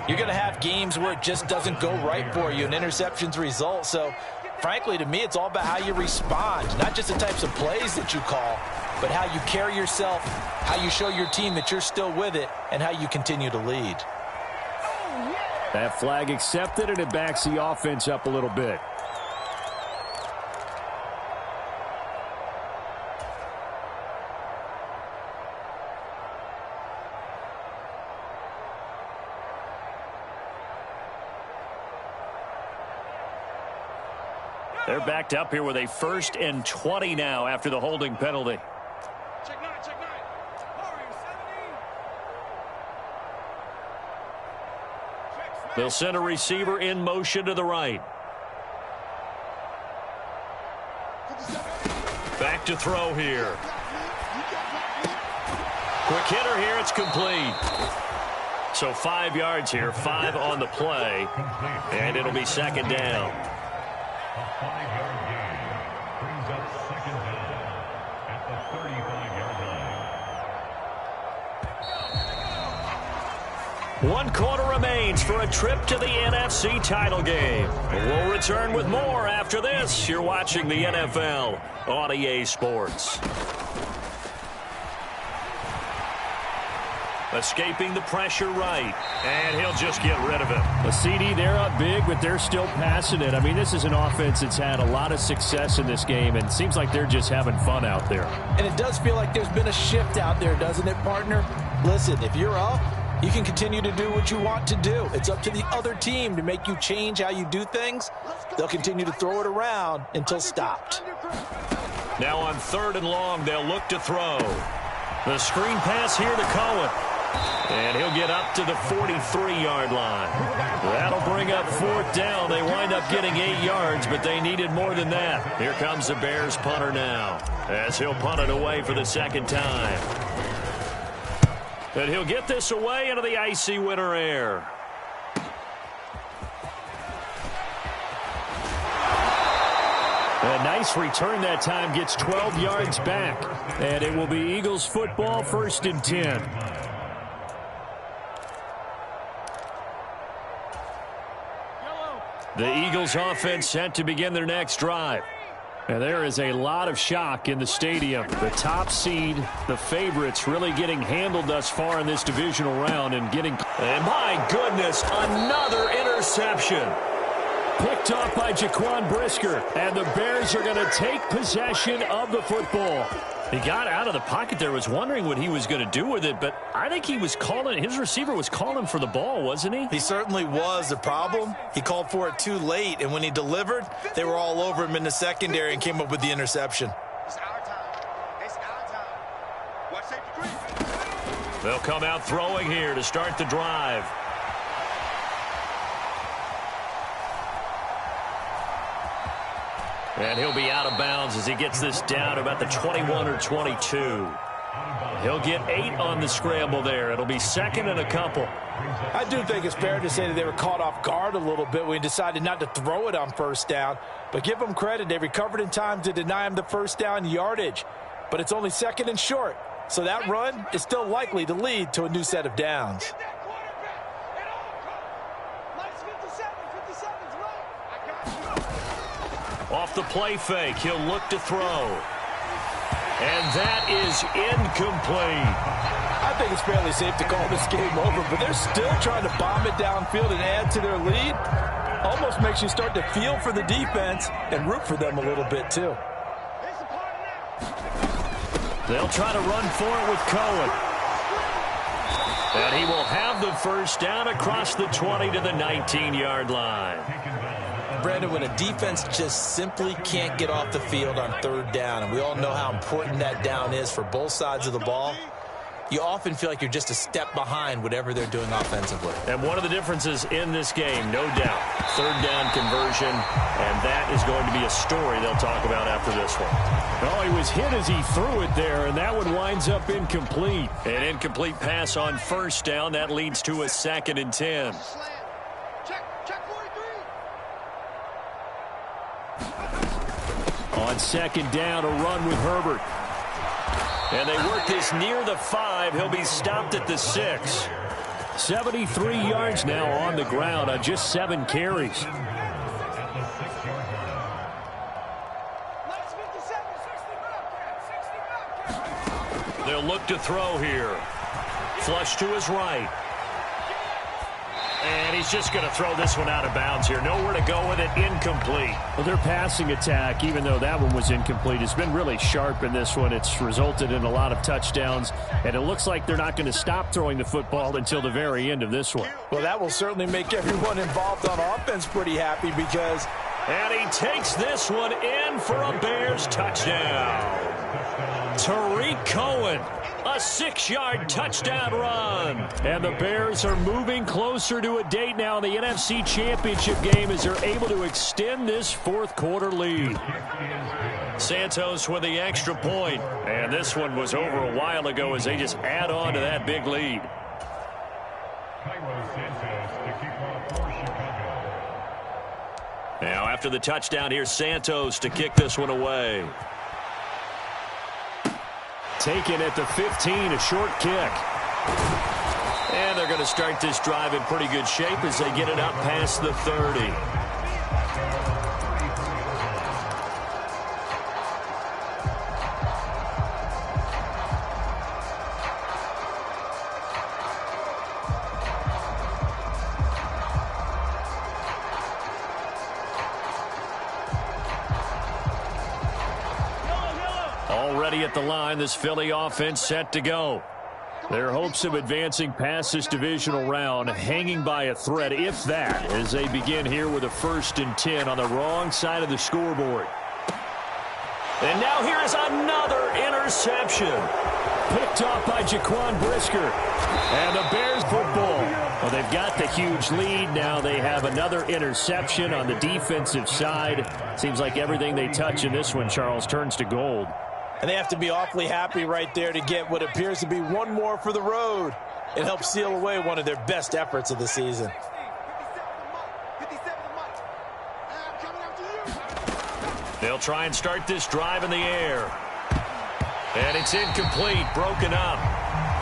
Speaker 3: you're going to have games where it just doesn't go right for you and interceptions result. So, frankly, to me, it's all about how you respond, not just the types of plays that you call, but how you carry yourself, how you show your team that you're still with it, and how you continue to lead.
Speaker 4: That flag accepted, and it backs the offense up a little bit. They're backed up here with a 1st and 20 now after the holding penalty.
Speaker 1: Check 9, check 9. Warriors 70.
Speaker 2: They'll send a receiver in motion to the right. Back to throw here. Quick hitter here. It's complete. So 5 yards here, 5 on the play, and it'll be 2nd down.
Speaker 5: A 5-yard gain brings up 2nd down at the 35-yard line.
Speaker 2: 1 quarter remains for a trip to the NFC title game. We'll return with more after this. You're watching the NFL on EA Sports. Escaping the pressure right, and he'll just get rid of it.
Speaker 4: The CD, they're up big, but they're still passing it. I mean, this is an offense that's had a lot of success in this game, and it seems like they're just having fun out there.
Speaker 3: And it does feel like there's been a shift out there, doesn't it, partner? Listen, if you're up, you can continue to do what you want to do. It's up to the other team to make you change how you do things. They'll continue to throw it around until stopped.
Speaker 2: Now on 3rd and long, they'll look to throw. The screen pass here to Cohen. And he'll get up to the 43-yard line. That'll bring up 4th down. They wind up getting 8 yards, but they needed more than that. Here comes the Bears punter now, as he'll punt it away for the 2nd time. And he'll get this away into the icy winter air. A nice return that time, gets 12 yards back. And it will be Eagles football, 1st and 10. The Eagles offense set to begin their next drive. And there is a lot of shock in the stadium. The top seed, the favorites, really getting handled thus far in this divisional round and getting... And my goodness, another interception. Picked off by Jaquan Brisker. And the Bears are going to take possession of the football. He got out of the pocket there, was wondering what he was going to do with it, but I think he was calling, his receiver was calling for the ball, wasn't he?
Speaker 3: He certainly was. The problem, he called for it too late, and when he delivered, they were all over him in the secondary and came up with the interception.
Speaker 1: It's our time. It's our time. Watch safety green.
Speaker 2: They'll come out throwing here to start the drive. And he'll be out of bounds as he gets this down about the 21 or 22. He'll get 8 on the scramble there. It'll be 2nd and a couple.
Speaker 3: I do think it's fair to say that they were caught off guard a little bit when he decided not to throw it on 1st down. But give them credit. They recovered in time to deny him the 1st down yardage. But it's only 2nd and short. So that run is still likely to lead to a new set of downs.
Speaker 2: Off the play fake, he'll look to throw. And that is incomplete.
Speaker 3: I think it's fairly safe to call this game over, but they're still trying to bomb it downfield and add to their lead. Almost makes you start to feel for the defense and root for them a little bit, too.
Speaker 2: They'll try to run for it with Cohen. And he will have the 1st down across the 20 to the 19-yard line.
Speaker 3: Brandon, when a defense just simply can't get off the field on 3rd down, and we all know how important that down is for both sides of the ball, you often feel like you're just a step behind whatever they're doing offensively.
Speaker 2: And one of the differences in this game, no doubt, 3rd down conversion, and that is going to be a story they'll talk about after this one.
Speaker 4: Oh, he was hit as he threw it there, and that one winds up incomplete.
Speaker 2: An incomplete pass on 1st down. That leads to a 2nd and 10.
Speaker 4: On second down, a run with Herbert.
Speaker 2: And they work this near the 5. He'll be stopped at the 6.
Speaker 4: 73 yards now on the ground on just 7 carries.
Speaker 2: They'll look to throw here. Flush to his right. And he's just going to throw this one out of bounds here. Nowhere to go with it. Incomplete.
Speaker 4: Well, their passing attack, even though that one was incomplete, has been really sharp in this one. It's resulted in a lot of touchdowns, and it looks like they're not going to stop throwing the football until the very end of this one.
Speaker 3: Well, that will certainly make everyone involved on offense pretty happy because...
Speaker 2: And he takes this one in for a Bears touchdown. Tariq Cohen, a 6-yard touchdown run.
Speaker 4: And the Bears are moving closer to a date now in the NFC Championship game as they're able to extend this fourth-quarter lead.
Speaker 2: Santos with the extra point. And this one was over a while ago as they just add on to that big lead. Now after the touchdown, here's Santos to kick this one away.
Speaker 4: Taken at the 15, a short kick.
Speaker 2: And they're going to start this drive in pretty good shape as they get it up past the 30. Already at the line, this Philly offense set to go.
Speaker 4: Their hopes of advancing past this divisional round hanging by a thread, if that, as they begin here with a 1st and 10 on the wrong side of the scoreboard.
Speaker 2: And now here is another interception.
Speaker 4: Picked off by Jaquan Brisker. And the Bears football. Well, they've got the huge lead. Now they have another interception on the defensive side. Seems like everything they touch in this one, Charles, turns to gold.
Speaker 3: And they have to be awfully happy right there to get what appears to be one more for the road. It helps seal away one of their best efforts of the season.
Speaker 2: They'll try and start this drive in the air. And it's incomplete, broken up.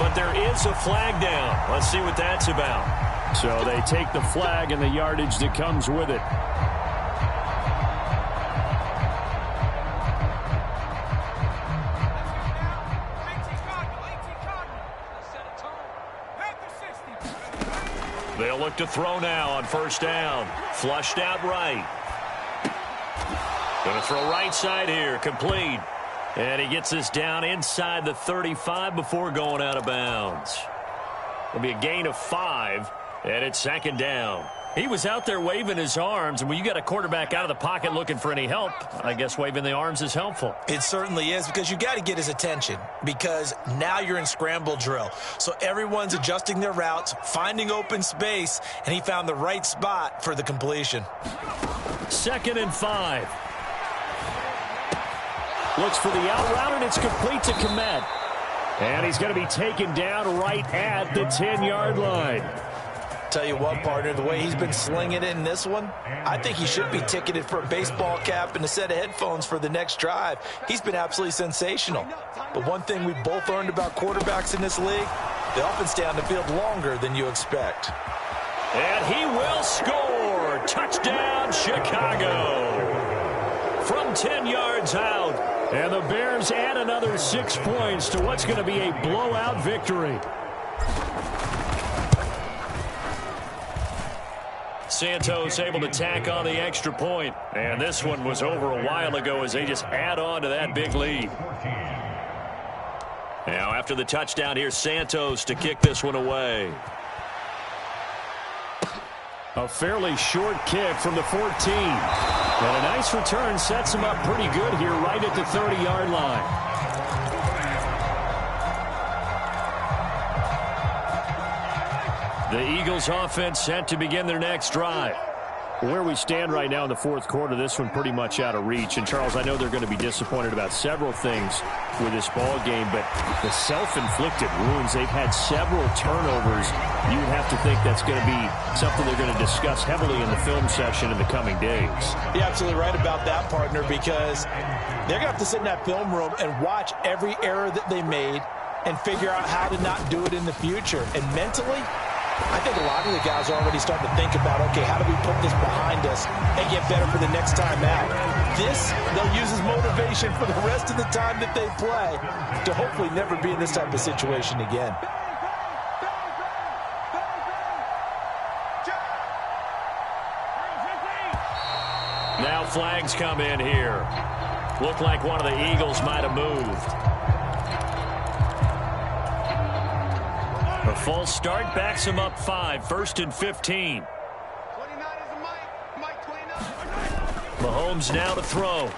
Speaker 2: But there is a flag down. Let's see what that's about.
Speaker 4: So they take the flag and the yardage that comes with it.
Speaker 2: They'll look to throw now on 1st down. Flushed out right. Going to throw right side here. Complete. And he gets this down inside the 35 before going out of bounds. It'll be a gain of 5, and it's 2nd down. He was out there waving his arms, and when you got a quarterback out of the pocket looking for any help, I guess waving the arms is helpful.
Speaker 3: It certainly is, because you got to get his attention, because now you're in scramble drill. So everyone's adjusting their routes, finding open space, and he found the right spot for the completion.
Speaker 2: 2nd and 5.
Speaker 4: Looks for the out route, and it's complete to Kmet. And he's going to be taken down right at the 10-yard line.
Speaker 3: Tell you what, partner, the way he's been slinging it in this one, I think he should be ticketed for a baseball cap and a set of headphones for the next drive. He's been absolutely sensational. But one thing we both learned about quarterbacks in this league, they often stay on the field longer than you expect.
Speaker 2: And he will score. Touchdown, Chicago. From 10 yards out.
Speaker 4: And the Bears add another 6 points to what's going to be a blowout victory.
Speaker 2: Santos able to tack on the extra point. And this one was over a while ago as they just add on to that big lead. Now after the touchdown, here's Santos to kick this one away.
Speaker 4: A fairly short kick from the 14. And a nice return sets him up pretty good here right at the 30-yard line. The Eagles offense set to begin their next drive. Where we stand right now in the fourth quarter, this one pretty much out of reach. And, Charles, I know they're going to be disappointed about several things with this ball game, but the self-inflicted wounds, they've had several turnovers. You would have to think that's going to be something they're going to discuss heavily in the film session in the coming days.
Speaker 3: You're absolutely right about that, partner, because they're going to have to sit in that film room and watch every error that they made and figure out how to not do it in the future. And mentally, I think a lot of the guys are already starting to think about, okay, how do we put this behind us and get better for the next time out? This, they'll use as motivation for the rest of the time that they play to hopefully never be in this type of situation again.
Speaker 2: Now flags come in here. Looked like one of the Eagles might have moved. A false start backs him up 5, 1st and 15. Mahomes now to throw.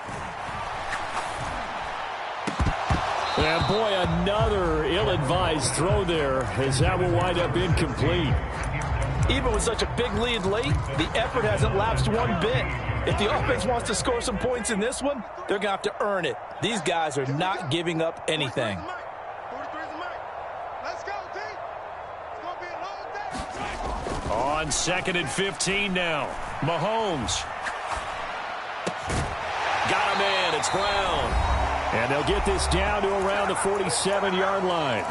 Speaker 4: And boy, another ill-advised throw there, as that will wind up incomplete.
Speaker 3: Even with such a big lead late, the effort hasn't lapsed one bit. If the offense wants to score some points in this one, they're going to have to earn it. These guys are not giving up anything.
Speaker 2: On 2nd and 15 now. Mahomes. Got him in. It's Brown.
Speaker 4: And they'll get this down to around the 47-yard line.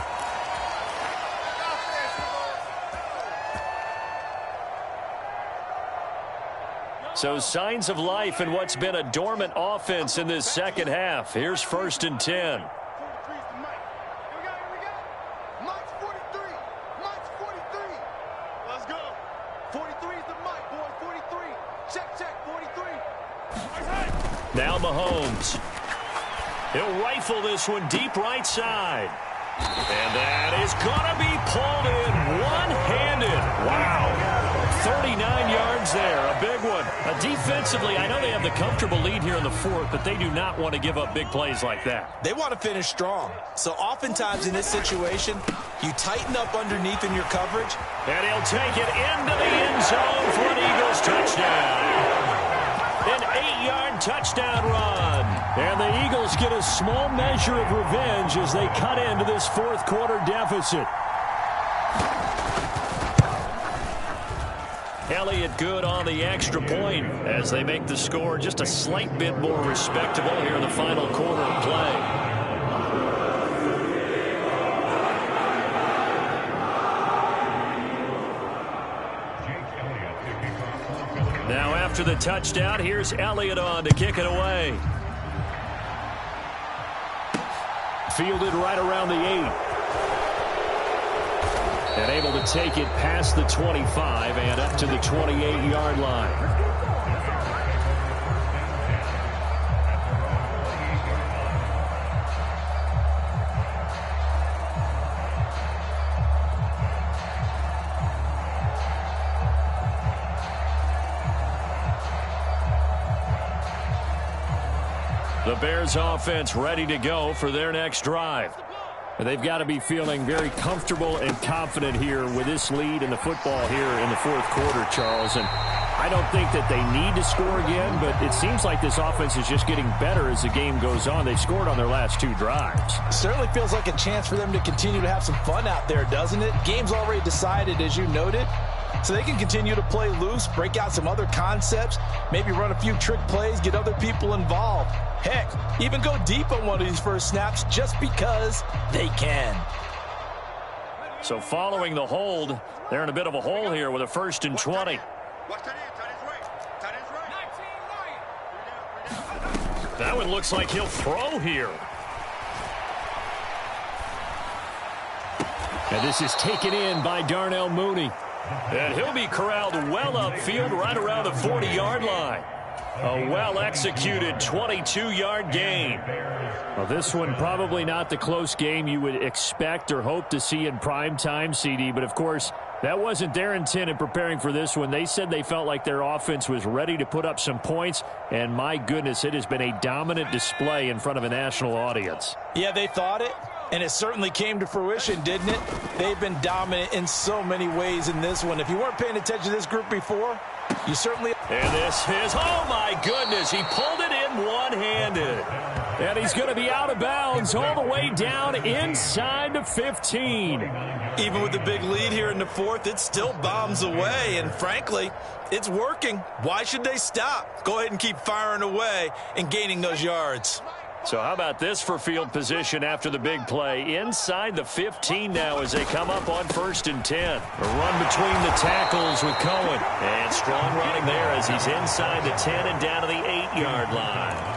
Speaker 2: So signs of life in what's been a dormant offense in this second half. Here's 1st and 10. Now Mahomes. He'll rifle this one deep right side. And that is going to be pulled in one-handed. Wow. 39 yards there, a big one. Defensively, I know they have the comfortable lead here in the fourth, but they do not want to give up big plays like that.
Speaker 3: They want to finish strong. So oftentimes in this situation, you tighten up underneath in your coverage.
Speaker 2: And he'll take it into the end zone for an Eagles touchdown. An 8-yard touchdown run.
Speaker 4: And the Eagles get a small measure of revenge as they cut into this fourth quarter deficit.
Speaker 2: Elliott good on the extra point as they make the score just a slight bit more respectable here in the final quarter of play. Now after the touchdown, here's Elliott on to kick it away.
Speaker 4: Fielded right around the 8. And able to take it past the 25 and up to the 28-yard line.
Speaker 2: The Bears offense ready to go for their next drive.
Speaker 4: They've got to be feeling very comfortable and confident here with this lead in the football here in the fourth quarter, Charles. And I don't think that they need to score again, but it seems like this offense is just getting better as the game goes on. They've scored on their last 2 drives.
Speaker 3: Certainly feels like a chance for them to continue to have some fun out there, doesn't it? Game's already decided, as you noted. So they can continue to play loose, break out some other concepts, maybe run a few trick plays, get other people involved. Heck, even go deep on one of these first snaps just because they can.
Speaker 2: So following the hold, they're in a bit of a hole here with a 1st and 20. That one looks like he'll throw here.
Speaker 4: And this is taken in by Darnell Mooney.
Speaker 2: And he'll be corralled well upfield right around the 40-yard line. A well-executed 22-yard gain.
Speaker 4: Well, this one probably not the close game you would expect or hope to see in prime time, CD. But, of course, that wasn't their intent in preparing for this one. They said they felt like their offense was ready to put up some points. And, my goodness, it has been a dominant display in front of a national audience.
Speaker 3: Yeah, they thought it. And it certainly came to fruition, didn't it? They've been dominant in so many ways in this one. If you weren't paying attention to this group before, you certainly
Speaker 2: And this is, oh my goodness, he pulled it in one-handed.
Speaker 4: And he's going to be out of bounds all the way down inside the 15.
Speaker 3: Even with the big lead here in the fourth, it still bombs away. And frankly, it's working. Why should they stop? Go ahead and keep firing away and gaining those yards.
Speaker 2: So how about this for field position after the big play? Inside the 15 now as they come up on 1st and 10. A run between the tackles with Cohen. And strong running there as he's inside the 10 and down to the 8-yard line.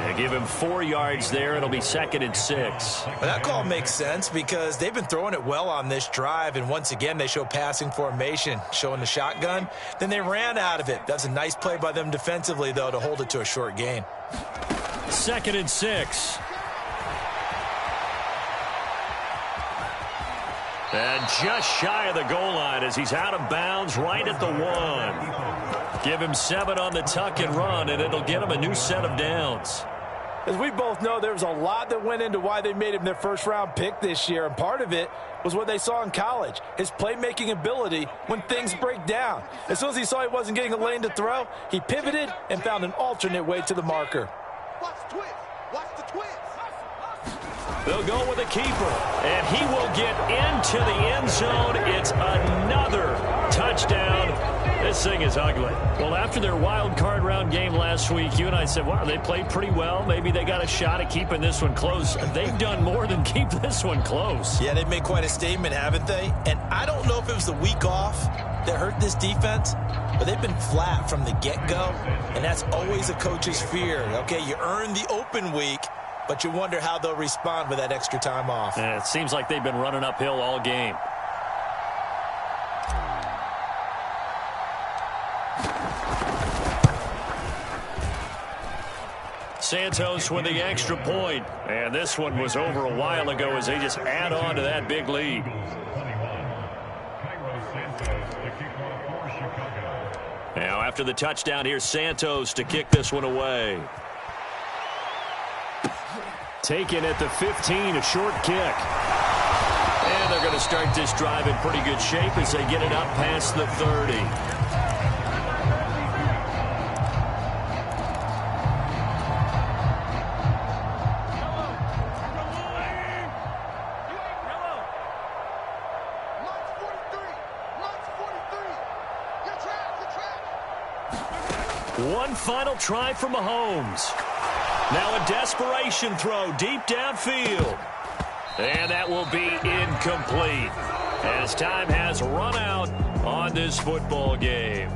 Speaker 2: They give him 4 yards there. It'll be 2nd and 6.
Speaker 3: Well, that call makes sense because they've been throwing it well on this drive. And once again, they show passing formation, showing the shotgun. Then they ran out of it. That's a nice play by them defensively, though, to hold it to a short gain.
Speaker 2: 2nd and 6. And just shy of the goal line as he's out of bounds right at the 1. Give him 7 on the tuck and run, and it'll get him a new set of downs.
Speaker 3: As we both know, there was a lot that went into why they made him their first-round pick this year, and part of it was what they saw in college, his playmaking ability when things break down. As soon as he saw he wasn't getting a lane to throw, he pivoted and found an alternate way to the marker.
Speaker 1: Watch the twist. Watch the twist.
Speaker 2: They'll go with a keeper, and he will get into the end zone. It's another touchdown. This thing is ugly. Well, after their wild card round game last week, you and I said, wow, they played pretty well. Maybe they got a shot at keeping this one close. They've done more than keep this one close.
Speaker 3: Yeah, they've made quite a statement, haven't they? And I don't know if it was the week off that hurt this defense, but they've been flat from the get-go, and that's always a coach's fear. Okay, you earn the open week, but you wonder how they'll respond with that extra time off.
Speaker 2: And it seems like they've been running uphill all game. Santos with the extra point. And this one was over a while ago as they just add on to that big lead. Now after the touchdown, here's Santos to kick this one away.
Speaker 4: Taken at the 15, a short kick.
Speaker 2: And they're going to start this drive in pretty good shape as they get it up past the 30. One final try for Mahomes. Now a desperation throw deep downfield. And that will be incomplete as time has run out on this football game.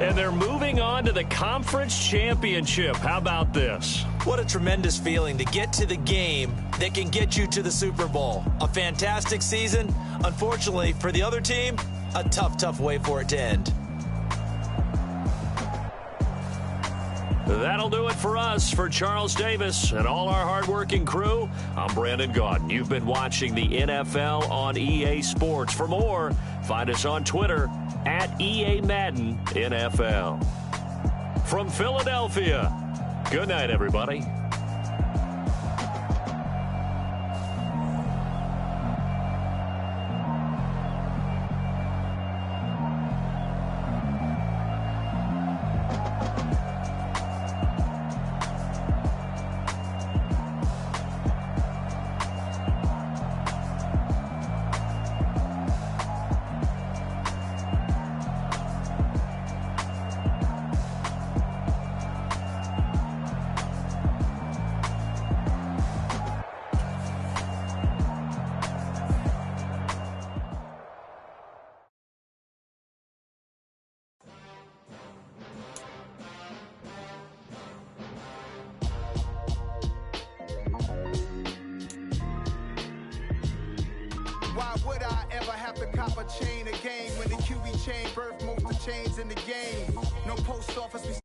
Speaker 2: And they're moving on to the conference championship. How about this?
Speaker 3: What a tremendous feeling to get to the game that can get you to the Super Bowl. A fantastic season. Unfortunately, for the other team, a tough way for it to end.
Speaker 2: That'll do it for us. For Charles Davis and all our hardworking crew, I'm Brandon Gaudin. You've been watching the NFL on EA Sports. For more, find us on Twitter at EA Madden NFL. From Philadelphia, good night, everybody.
Speaker 1: Why would I ever have to cop a chain again when the QB chain birth most of chains in the game? No post office.